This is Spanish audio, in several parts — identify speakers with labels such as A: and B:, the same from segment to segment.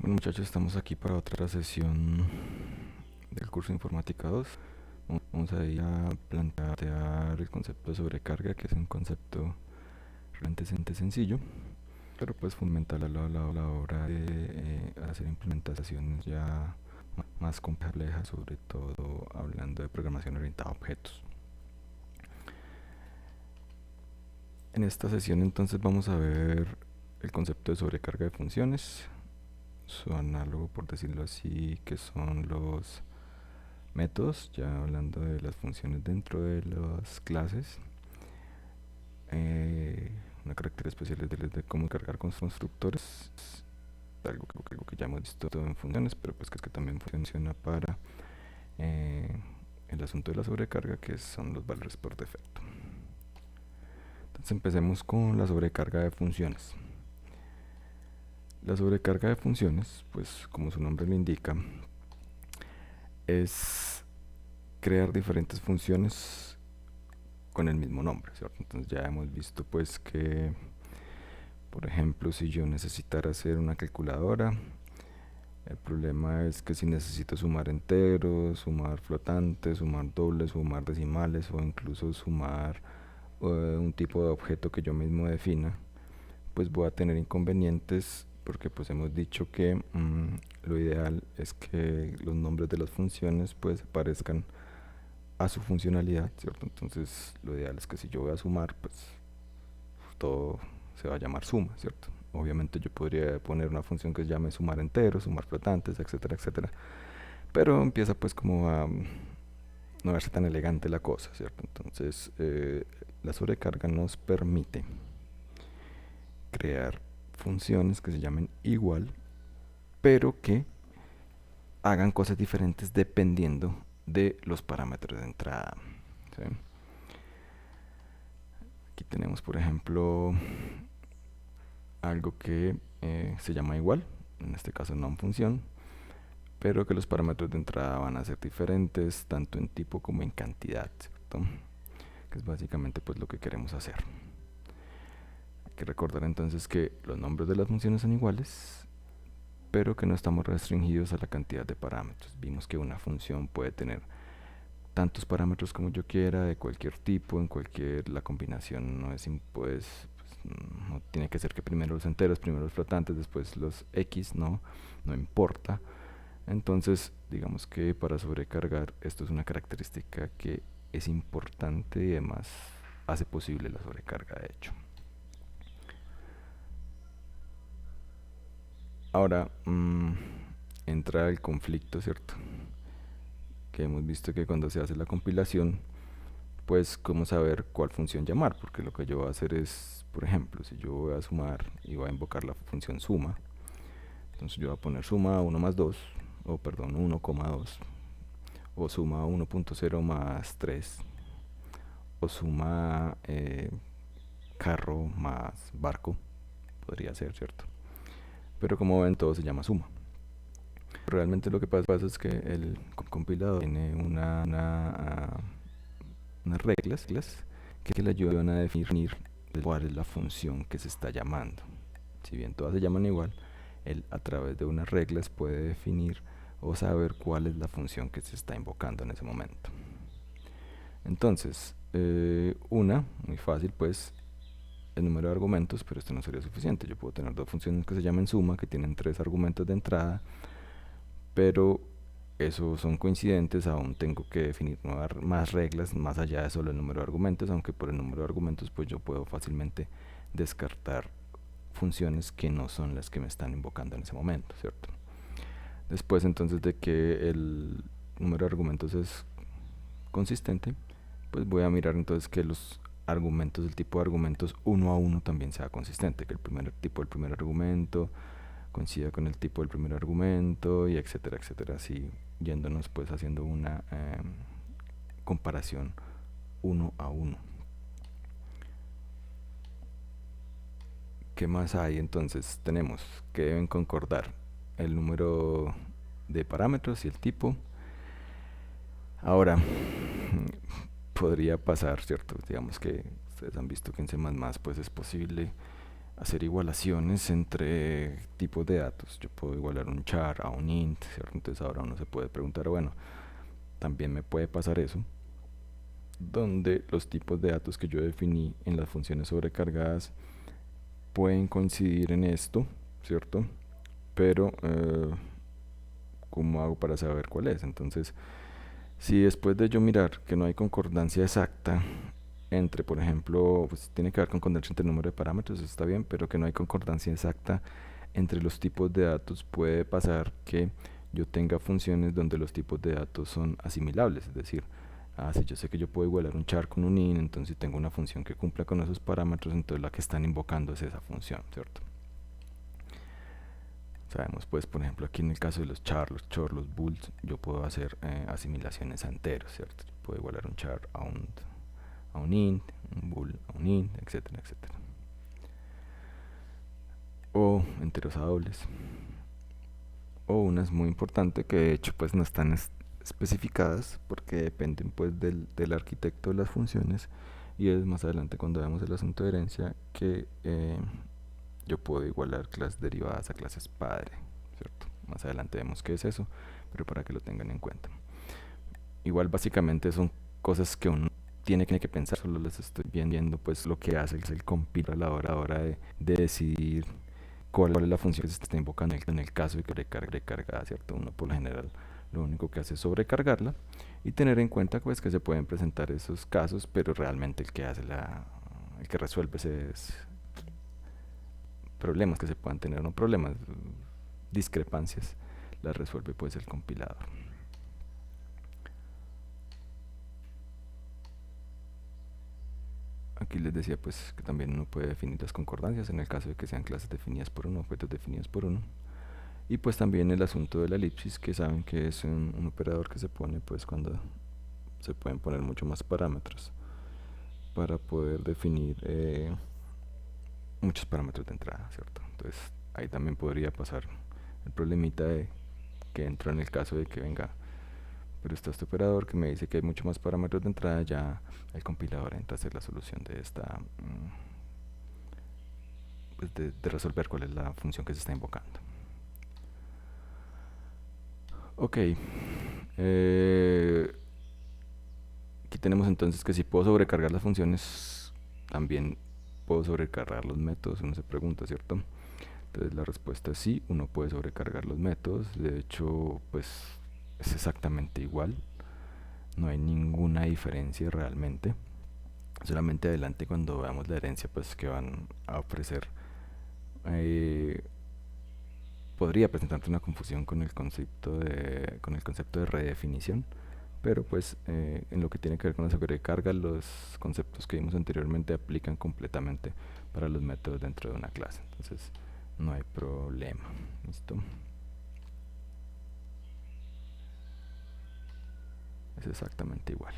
A: Bueno, muchachos, estamos aquí para otra sesión del curso de Informática 2. Vamos a ir a plantear el concepto de sobrecarga, que es un concepto realmente sencillo, pero pues fundamental a la hora de hacer implementaciones ya más complejas, sobre todo hablando de programación orientada a objetos. En esta sesión entonces vamos a ver el concepto de sobrecarga de funciones, su análogo, por decirlo así, que son los métodos, ya hablando de las funciones dentro de las clases. Una característica especial es de cómo cargar con constructores, algo que ya hemos visto en funciones, pero pues que es que también funciona para el asunto de la sobrecarga, que son los valores por defecto. Entonces empecemos con la sobrecarga de funciones. La sobrecarga de funciones, pues como su nombre lo indica, es crear diferentes funciones con el mismo nombre, ¿cierto? Entonces ya hemos visto pues que, por ejemplo, si yo necesitara hacer una calculadora, el problema es que si necesito sumar enteros, sumar flotantes, sumar dobles, sumar decimales o incluso sumar un tipo de objeto que yo mismo defina, pues voy a tener inconvenientes, porque pues hemos dicho que lo ideal es que los nombres de las funciones pues parezcan a su funcionalidad, ¿cierto? Entonces lo ideal es que si yo voy a sumar, pues todo se va a llamar suma, ¿cierto? Obviamente yo podría poner una función que se llame sumar enteros, sumar flotantes, etcétera, etcétera, pero empieza pues como a no verse tan elegante la cosa, ¿cierto? Entonces la sobrecarga nos permite crear funciones que se llamen igual, pero que hagan cosas diferentes dependiendo de los parámetros de entrada, ¿sí? Aquí tenemos, por ejemplo, algo que se llama igual, en este caso no función, pero que los parámetros de entrada van a ser diferentes tanto en tipo como en cantidad, ¿cierto? Que es básicamente pues lo que queremos hacer. Hay que recordar entonces que los nombres de las funciones son iguales, pero que no estamos restringidos a la cantidad de parámetros. Vimos que una función puede tener tantos parámetros como yo quiera, de cualquier tipo, en cualquier, la combinación no es pues no tiene que ser que primero los enteros, primero los flotantes, después los x, no importa. Entonces digamos que para sobrecargar esto es una característica que es importante y además hace posible la sobrecarga, de hecho. Ahora entra el conflicto, ¿cierto? Que hemos visto que cuando se hace la compilación, pues cómo saber cuál función llamar, porque lo que yo voy a hacer es, por ejemplo, si yo voy a sumar y voy a invocar la función suma, entonces yo voy a poner suma 1 más 2, o perdón, 1,2, o suma 1.0 más 3, o suma carro más barco, podría ser, ¿cierto? Pero como ven, todo se llama suma. Realmente lo que pasa es que el compilador tiene unas reglas que le ayudan a definir cuál es la función que se está llamando. Si bien todas se llaman igual, él a través de unas reglas puede definir o saber cuál es la función que se está invocando en ese momento. Entonces, muy fácil pues, el número de argumentos, pero esto no sería suficiente. Yo puedo tener dos funciones que se llamen suma, que tienen 3 argumentos de entrada, pero esos son coincidentes, aún tengo que definir más reglas más allá de solo el número de argumentos, aunque por el número de argumentos pues yo puedo fácilmente descartar funciones que no son las que me están invocando en ese momento, ¿cierto? Después entonces de que el número de argumentos es consistente, pues voy a mirar entonces que los argumentos, el tipo de argumentos 1 a 1 también sea consistente, que el primer tipo del primer argumento coincida con el tipo del primer argumento, y etcétera, etcétera, así yéndonos pues haciendo una comparación 1 a 1. ¿Qué más hay? Entonces tenemos que deben concordar el número de parámetros y el tipo. Ahora podría pasar, ¿cierto? Digamos que ustedes han visto que en C++ pues es posible hacer igualaciones entre tipos de datos. Yo puedo igualar un char a un int, ¿cierto? Entonces ahora uno se puede preguntar, bueno, también me puede pasar eso, donde los tipos de datos que yo definí en las funciones sobrecargadas pueden coincidir en esto, ¿cierto? Pero, ¿cómo hago para saber cuál es? Entonces, si después de yo mirar que no hay concordancia exacta entre, por ejemplo, pues tiene que haber concordancia entre el número de parámetros, eso está bien, pero que no hay concordancia exacta entre los tipos de datos, puede pasar que yo tenga funciones donde los tipos de datos son asimilables, es decir, si yo sé que yo puedo igualar un char con un int, entonces tengo una función que cumpla con esos parámetros, entonces la que están invocando es esa función, ¿cierto? Sabemos pues, por ejemplo, aquí en el caso de los char, los chor, los bools, yo puedo hacer asimilaciones a enteros, ¿cierto? Yo puedo igualar un char a un int, un bool a un int, etcétera, etcétera. O enteros a dobles. O unas muy importante que de hecho pues no están especificadas porque dependen pues del arquitecto de las funciones, y es más adelante cuando veamos el asunto de herencia que yo puedo igualar clases derivadas a clases padre, ¿cierto? Más adelante vemos qué es eso, pero para que lo tengan en cuenta. Igual básicamente son cosas que uno tiene que pensar, solo les estoy viendo pues lo que hace el compiler a la hora de decidir cuál es la función que se está invocando en el caso de que recargada, ¿cierto? Uno por lo general lo único que hace es sobrecargarla y tener en cuenta pues que se pueden presentar esos casos, pero realmente el que hace el que resuelve esos problemas que se puedan tener, no problemas, discrepancias, las resuelve pues el compilador. Aquí les decía pues que también uno puede definir las concordancias en el caso de que sean clases definidas por uno, objetos definidos por uno. Y pues también el asunto de la elipsis, que saben que es un operador que se pone pues cuando se pueden poner mucho más parámetros para poder definir muchos parámetros de entrada, ¿cierto? Entonces ahí también podría pasar el problemita de que entra en el caso de que venga, pero está este operador que me dice que hay mucho más parámetros de entrada, ya el compilador entra a hacer la solución de esta, pues de resolver cuál es la función que se está invocando. Ok, aquí tenemos entonces que si puedo sobrecargar las funciones, también puedo sobrecargar los métodos, uno se pregunta, ¿cierto? Entonces la respuesta es sí, uno puede sobrecargar los métodos, de hecho pues es exactamente igual, no hay ninguna diferencia realmente, solamente adelante cuando veamos la herencia pues que van a ofrecer podría presentarte una confusión con el concepto de redefinición, pero pues en lo que tiene que ver con la sobrecarga, los conceptos que vimos anteriormente aplican completamente para los métodos dentro de una clase, entonces no hay problema. ¿Listo? Es exactamente igual.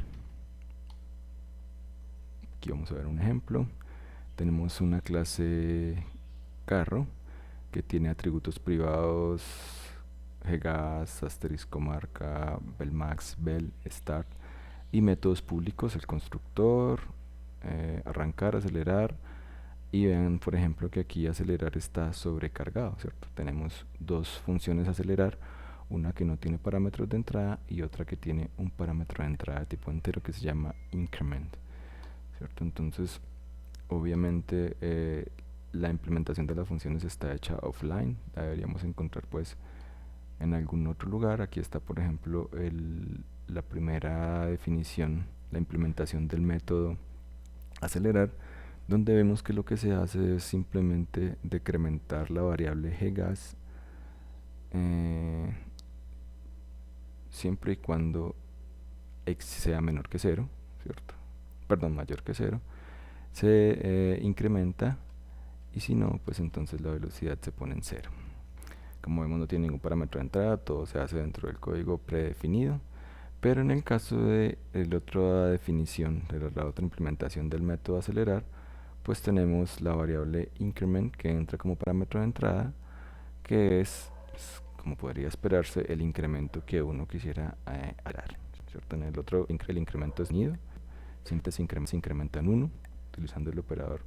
A: Aquí vamos a ver un ejemplo. Tenemos una clase carro que tiene atributos privados ggas, asterisco marca, belmax, bel, start, y métodos públicos, el constructor, arrancar, acelerar, y vean por ejemplo que aquí acelerar está sobrecargado, ¿cierto? Tenemos dos funciones acelerar, una que no tiene parámetros de entrada y otra que tiene un parámetro de entrada tipo entero que se llama increment, ¿cierto? Entonces obviamente la implementación de las funciones está hecha offline, la deberíamos encontrar pues en algún otro lugar. Aquí está por ejemplo la primera definición, la implementación del método acelerar, donde vemos que lo que se hace es simplemente decrementar la variable ggas siempre y cuando x sea menor que 0, ¿cierto? Perdón, mayor que 0, se incrementa, y si no, pues entonces la velocidad se pone en 0. Como vemos no tiene ningún parámetro de entrada, todo se hace dentro del código predefinido, pero en el caso de la otra definición, de la otra implementación del método acelerar, pues tenemos la variable increment que entra como parámetro de entrada, que es, pues, como podría esperarse, el incremento que uno quisiera dar, ¿cierto? En el otro el incremento es definido, siempre se incrementa en 1 utilizando el operador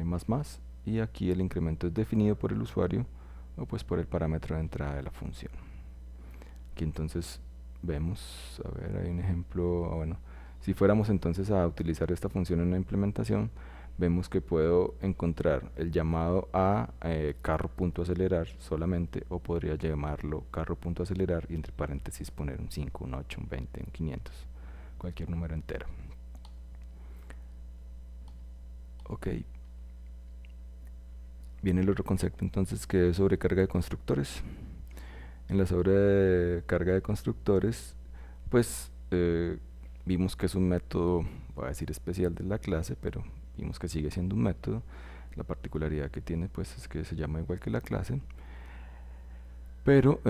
A: más, y aquí el incremento es definido por el usuario o pues por el parámetro de entrada de la función. Aquí entonces vemos, a ver, hay un ejemplo, bueno, si fuéramos entonces a utilizar esta función en una implementación, vemos que puedo encontrar el llamado a carro.acelerar solamente, o podría llamarlo carro.acelerar y entre paréntesis poner un 5, un 8, un 20, un 500, cualquier número entero. Ok. Viene el otro concepto entonces, que es sobrecarga de constructores. En la sobrecarga de constructores, pues vimos que es un método, voy a decir especial de la clase, pero vimos que sigue siendo un método. La particularidad que tiene pues es que se llama igual que la clase, pero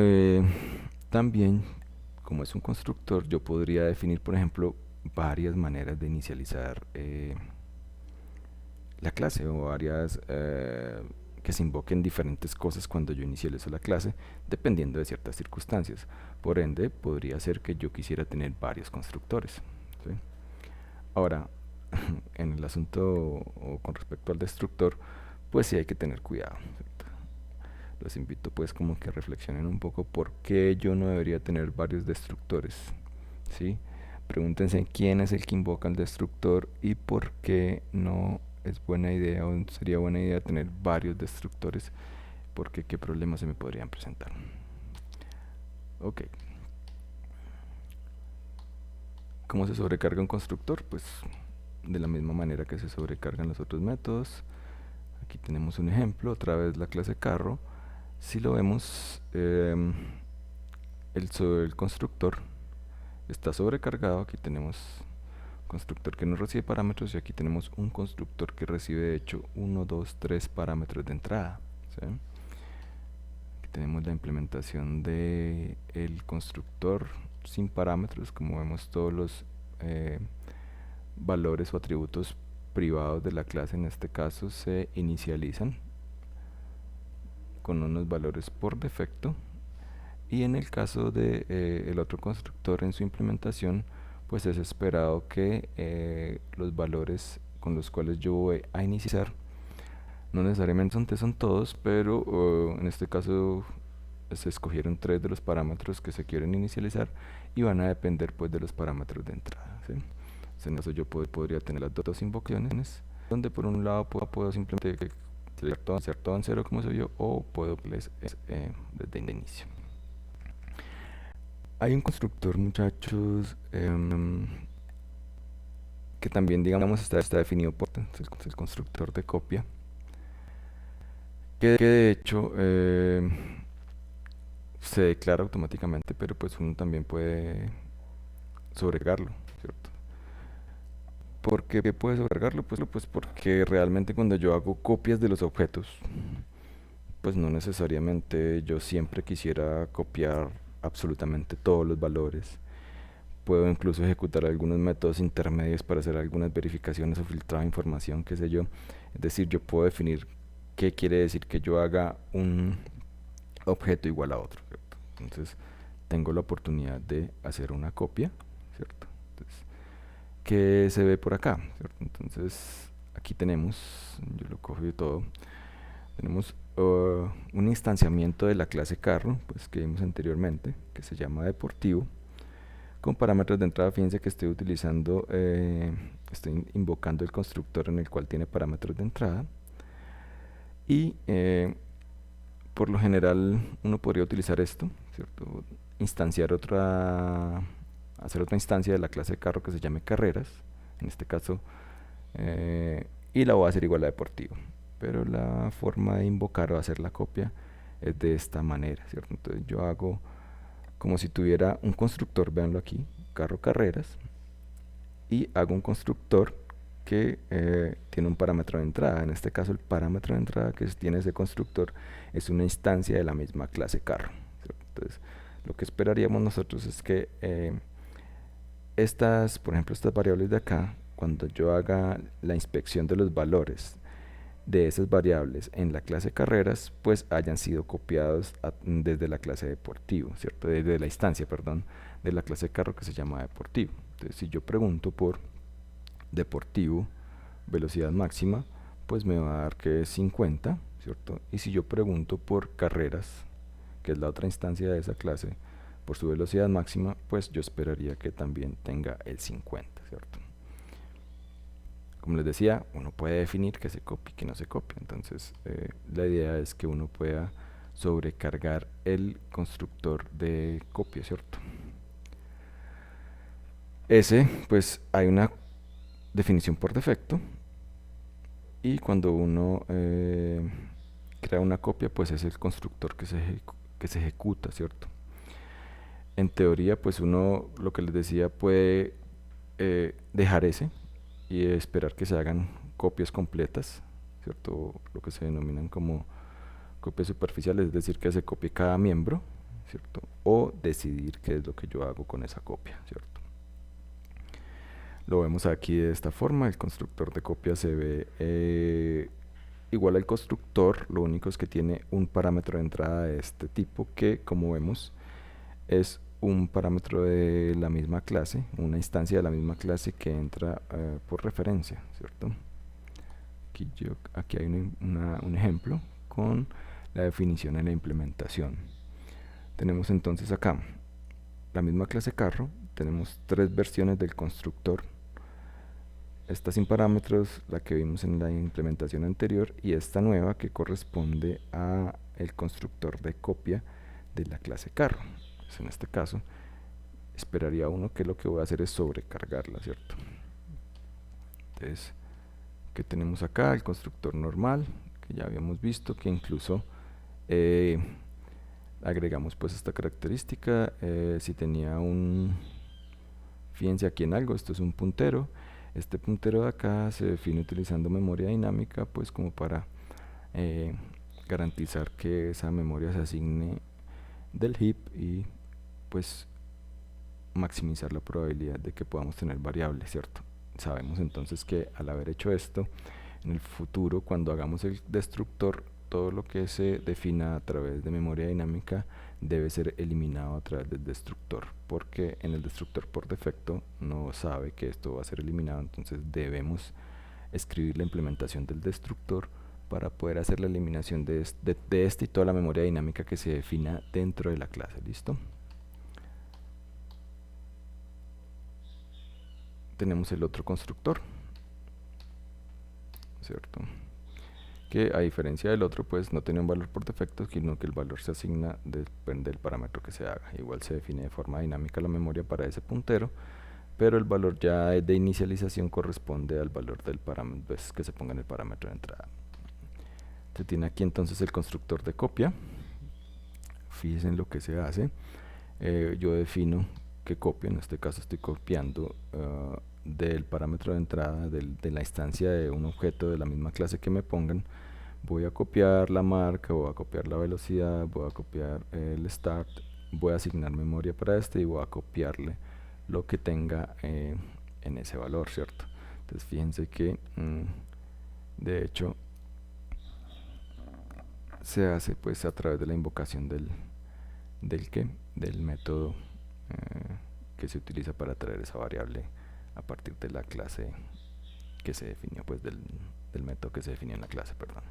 A: también, como es un constructor, yo podría definir, por ejemplo, varias maneras de inicializar la clase, o varias que se invoquen diferentes cosas cuando yo inicializo la clase, dependiendo de ciertas circunstancias. Por ende, podría ser que yo quisiera tener varios constructores, ¿sí? Ahora, en el asunto o con respecto al destructor, pues sí hay que tener cuidado, ¿cierto? Los invito pues como que reflexionen un poco por qué yo no debería tener varios destructores, ¿sí? Pregúntense quién es el que invoca al destructor y por qué no es buena idea o sería buena idea tener varios destructores, porque qué problemas se me podrían presentar. Ok. ¿Cómo se sobrecarga un constructor? Pues de la misma manera que se sobrecargan los otros métodos. Aquí tenemos un ejemplo, otra vez la clase carro. Si lo vemos, el constructor está sobrecargado. Aquí tenemos constructor que no recibe parámetros y aquí tenemos un constructor que recibe de hecho 1, 2, 3 parámetros de entrada, ¿sí? Aquí tenemos la implementación de el constructor sin parámetros. Como vemos, todos los valores o atributos privados de la clase en este caso se inicializan con unos valores por defecto, y en el caso de el otro constructor en su implementación, pues es esperado que los valores con los cuales yo voy a iniciar, no necesariamente son todos, pero en este caso se escogieron 3 de los parámetros que se quieren inicializar y van a depender pues de los parámetros de entrada, ¿sí? Entonces, en eso yo podría tener las dos invocaciones, donde por un lado puedo simplemente hacer todo en cero como se vio, o puedo desde el inicio. Hay un constructor, muchachos, que también, digamos, está definido por el constructor de copia, que de hecho se declara automáticamente, pero pues uno también puede sobrecargarlo, ¿cierto? ¿Por qué puede sobrecargarlo? Pues porque realmente cuando yo hago copias de los objetos, pues no necesariamente yo siempre quisiera copiar absolutamente todos los valores. Puedo incluso ejecutar algunos métodos intermedios para hacer algunas verificaciones o filtrar información, qué sé yo. Es decir, yo puedo definir qué quiere decir que yo haga un objeto igual a otro, ¿cierto? Entonces tengo la oportunidad de hacer una copia, ¿cierto? Entonces, ¿qué se ve por acá, ¿cierto? Entonces aquí tenemos, yo lo cojo y todo, tenemos un instanciamiento de la clase carro, pues que vimos anteriormente, que se llama deportivo, con parámetros de entrada. Fíjense que estoy utilizando, estoy invocando el constructor en el cual tiene parámetros de entrada, y por lo general uno podría utilizar esto, ¿cierto? Instanciar hacer otra instancia de la clase carro que se llame carreras, en este caso, y la voy a hacer igual a deportivo, pero la forma de invocar o hacer la copia es de esta manera, ¿cierto? Entonces yo hago como si tuviera un constructor, véanlo aquí, carro carreras, y hago un constructor que tiene un parámetro de entrada. En este caso el parámetro de entrada que tiene ese constructor es una instancia de la misma clase carro, ¿cierto? Entonces lo que esperaríamos nosotros es que por ejemplo estas variables de acá, cuando yo haga la inspección de los valores de esas variables en la clase carreras, pues hayan sido copiados desde la clase deportivo, ¿cierto? Desde la instancia, perdón, de la clase carro que se llama deportivo. Entonces, si yo pregunto por deportivo, velocidad máxima, pues me va a dar que es 50, ¿cierto? Y si yo pregunto por carreras, que es la otra instancia de esa clase, por su velocidad máxima, pues yo esperaría que también tenga el 50, ¿cierto? Como les decía, uno puede definir que se copie y que no se copie. Entonces, la idea es que uno pueda sobrecargar el constructor de copia, ¿cierto? Ese, pues hay una definición por defecto, y cuando uno crea una copia, pues es el constructor que se ejecuta, ¿cierto? En teoría, pues uno, lo que les decía, puede dejar ese y esperar que se hagan copias completas, ¿cierto? Lo que se denominan como copias superficiales, es decir, que se copie cada miembro, ¿cierto? O decidir qué es lo que yo hago con esa copia, ¿cierto? Lo vemos aquí de esta forma. El constructor de copia se ve igual al constructor, lo único es que tiene un parámetro de entrada de este tipo que, como vemos, es un parámetro de la misma clase, una instancia de la misma clase que entra por referencia, ¿cierto? Aquí hay un ejemplo con la definición en la implementación. Tenemos entonces acá la misma clase carro, tenemos tres versiones del constructor. Esta sin parámetros, la que vimos en la implementación anterior, y esta nueva que corresponde a el constructor de copia de la clase carro. Pues en este caso, esperaría uno que lo que voy a hacer es sobrecargarla, ¿cierto? Entonces, ¿qué tenemos acá? El constructor normal, que ya habíamos visto, que incluso agregamos pues esta característica. Si tenía fíjense aquí en algo, esto es un puntero. Este puntero de acá se define utilizando memoria dinámica, pues como para garantizar que esa memoria se asigne del heap y pues maximizar la probabilidad de que podamos tener variables, ¿cierto? Sabemos entonces que al haber hecho esto, en el futuro, cuando hagamos el destructor, todo lo que se defina a través de memoria dinámica debe ser eliminado a través del destructor, porque en el destructor por defecto no sabe que esto va a ser eliminado. Entonces debemos escribir la implementación del destructor para poder hacer la eliminación de este y toda la memoria dinámica que se defina dentro de la clase. ¿Listo? Tenemos el otro constructor, ¿cierto? Que a diferencia del otro, pues no tiene un valor por defecto, sino que el valor se asigna depende del parámetro que se haga. Igual se define de forma dinámica la memoria para ese puntero, pero el valor ya de inicialización corresponde al valor del parámetro, pues, que se ponga en el parámetro de entrada. Se tiene aquí entonces el constructor de copia. Fíjense en lo que se hace. Yo defino que copio, en este caso estoy copiando del parámetro de entrada de la instancia de un objeto de la misma clase que me pongan. Voy a copiar la marca, voy a copiar la velocidad, voy a copiar el start, voy a asignar memoria para este y voy a copiarle lo que tenga en ese valor, ¿cierto? Entonces fíjense que de hecho se hace pues a través de la invocación del método que se utiliza para traer esa variable a partir de la clase que se definió, pues del método que se definió en la clase, perdón.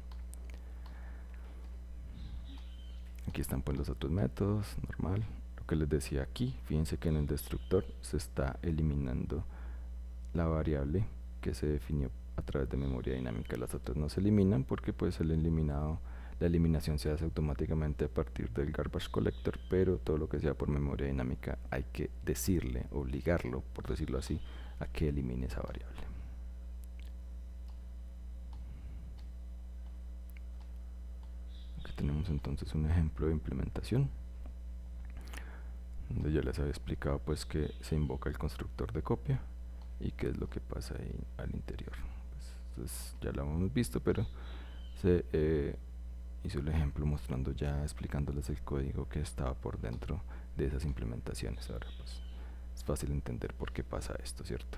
A: Aquí están pues los otros métodos, normal. Lo que les decía aquí, fíjense que en el destructor se está eliminando la variable que se definió a través de memoria dinámica. Las otras no se eliminan porque pues la eliminación se hace automáticamente a partir del garbage collector, pero todo lo que sea por memoria dinámica hay que decirle, obligarlo, por decirlo así, a que elimine esa variable. Aquí tenemos entonces un ejemplo de implementación donde ya les había explicado pues que se invoca el constructor de copia y qué es lo que pasa ahí al interior. Pues ya lo hemos visto, pero se hizo el ejemplo mostrando ya, explicándoles el código que estaba por dentro de esas implementaciones. Ahora pues es fácil entender por qué pasa esto, ¿cierto?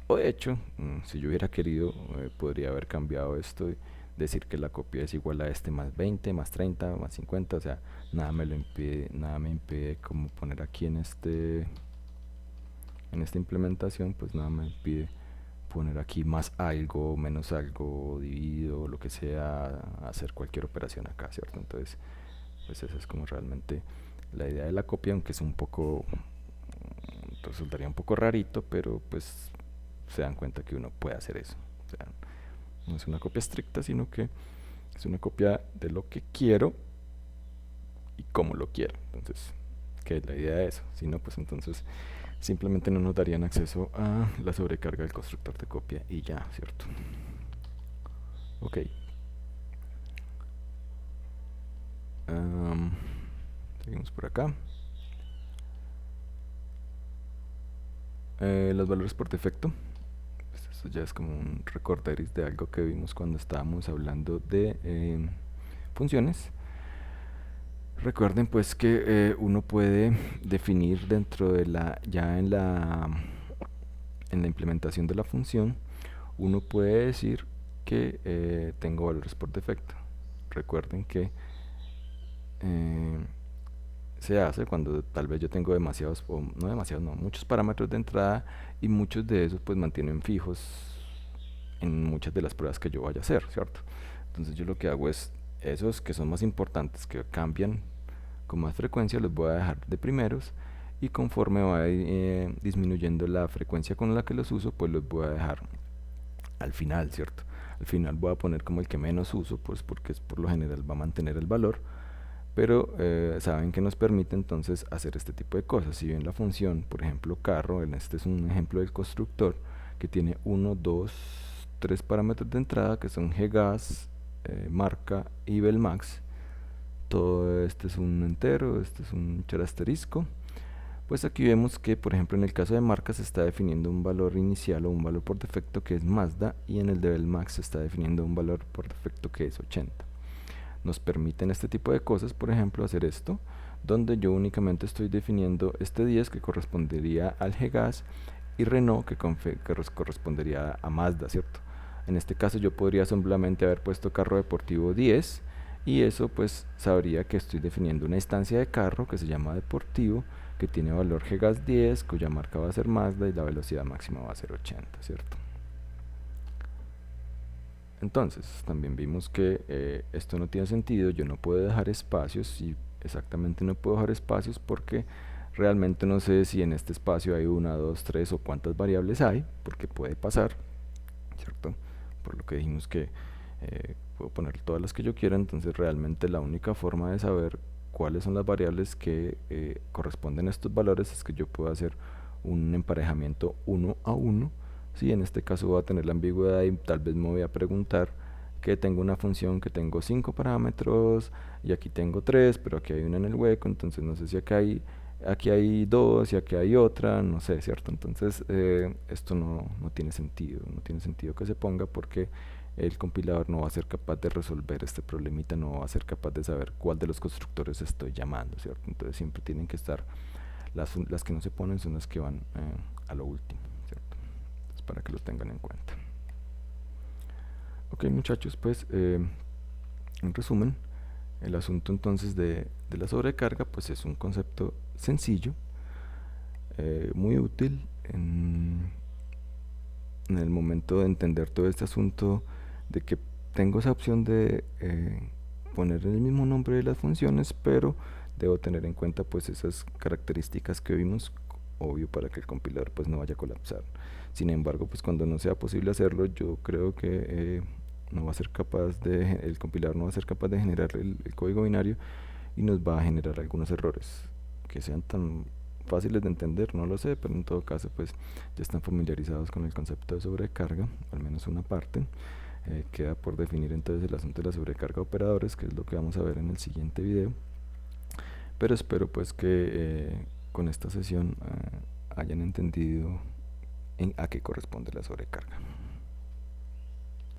A: O de hecho, si yo hubiera querido, podría haber cambiado esto y decir que la copia es igual a este más 20, más 30, más 50, o sea, nada me lo impide, nada me impide como poner aquí en esta implementación, pues nada me impide poner aquí más algo, menos algo, dividido, lo que sea, hacer cualquier operación acá, ¿cierto? Entonces, pues esa es como realmente la idea de la copia, aunque es un poco, resultaría un poco rarito, pero pues se dan cuenta que uno puede hacer eso. O sea, no es una copia estricta, sino que es una copia de lo que quiero y cómo lo quiero. Entonces, ¿qué es la idea de eso? Si no, pues entonces simplemente no nos darían acceso a la sobrecarga del constructor de copia y ya, ¿cierto? Ok. Seguimos por acá. Los valores por defecto. Pues esto ya es como un recorderis de algo que vimos cuando estábamos hablando de funciones. Recuerden pues que uno puede definir dentro de ya en la implementación de la función, uno puede decir que tengo valores por defecto. Recuerden que se hace cuando tal vez yo tengo demasiados, o no demasiados, no, muchos parámetros de entrada, y muchos de esos pues mantienen fijos en muchas de las pruebas que yo vaya a hacer, ¿cierto? Entonces yo lo que hago es esos que son más importantes, que cambian con más frecuencia, los voy a dejar de primeros, y conforme va disminuyendo la frecuencia con la que los uso, pues los voy a dejar al final, ¿cierto? Al final voy a poner como el que menos uso, pues porque es por lo general va a mantener el valor, pero saben que nos permite entonces hacer este tipo de cosas. Si bien la función, por ejemplo carro, este es un ejemplo del constructor que tiene 1, 2, 3 parámetros de entrada que son ggas, marca y belmax. Todo este es un entero, este es un asterisco. Pues aquí vemos que, por ejemplo, en el caso de marca se está definiendo un valor inicial o un valor por defecto que es Mazda, y en el de belmax se está definiendo un valor por defecto que es 80. Nos permiten este tipo de cosas, por ejemplo, hacer esto, donde yo únicamente estoy definiendo este 10 que correspondería al ggas y Renault que correspondería a Mazda, ¿cierto? En este caso yo podría simplemente haber puesto carro deportivo 10, y eso pues sabría que estoy definiendo una instancia de carro que se llama deportivo, que tiene valor ggas 10, cuya marca va a ser Mazda y la velocidad máxima va a ser 80, ¿cierto? Entonces, también vimos que esto no tiene sentido, yo no puedo dejar espacios, y exactamente no puedo dejar espacios porque realmente no sé si en este espacio hay 1, 2, 3 o cuántas variables hay, porque puede pasar, ¿cierto? Por lo que dijimos que puedo poner todas las que yo quiera, entonces realmente la única forma de saber cuáles son las variables que corresponden a estos valores es que yo pueda hacer un emparejamiento 1 a 1. Sí, en este caso voy a tener la ambigüedad y tal vez me voy a preguntar que tengo una función que tengo 5 parámetros y aquí tengo 3, pero aquí hay una en el hueco, entonces no sé si aquí hay 2 y aquí hay otra, no sé, ¿cierto? Entonces esto no tiene sentido, no tiene sentido que se ponga, porque el compilador no va a ser capaz de resolver este problemita, no va a ser capaz de saber cuál de los constructores estoy llamando, ¿cierto? Entonces siempre tienen que estar, las que no se ponen son las que van a lo último, ¿cierto? Entonces para que lo tengan en cuenta. Ok muchachos, pues en resumen, el asunto entonces de la sobrecarga pues es un concepto sencillo, muy útil en el momento de entender todo este asunto de que tengo esa opción de poner el mismo nombre de las funciones, pero debo tener en cuenta pues esas características que vimos, obvio, para que el compilador pues no vaya a colapsar. Sin embargo, pues cuando no sea posible hacerlo, yo creo que no va a ser capaz el compilador no va a ser capaz de generar el código binario, y nos va a generar algunos errores que sean tan fáciles de entender, no lo sé, pero en todo caso pues ya están familiarizados con el concepto de sobrecarga, al menos una parte. Queda por definir entonces el asunto de la sobrecarga de operadores, que es lo que vamos a ver en el siguiente video, pero espero pues que con esta sesión hayan entendido a qué corresponde la sobrecarga.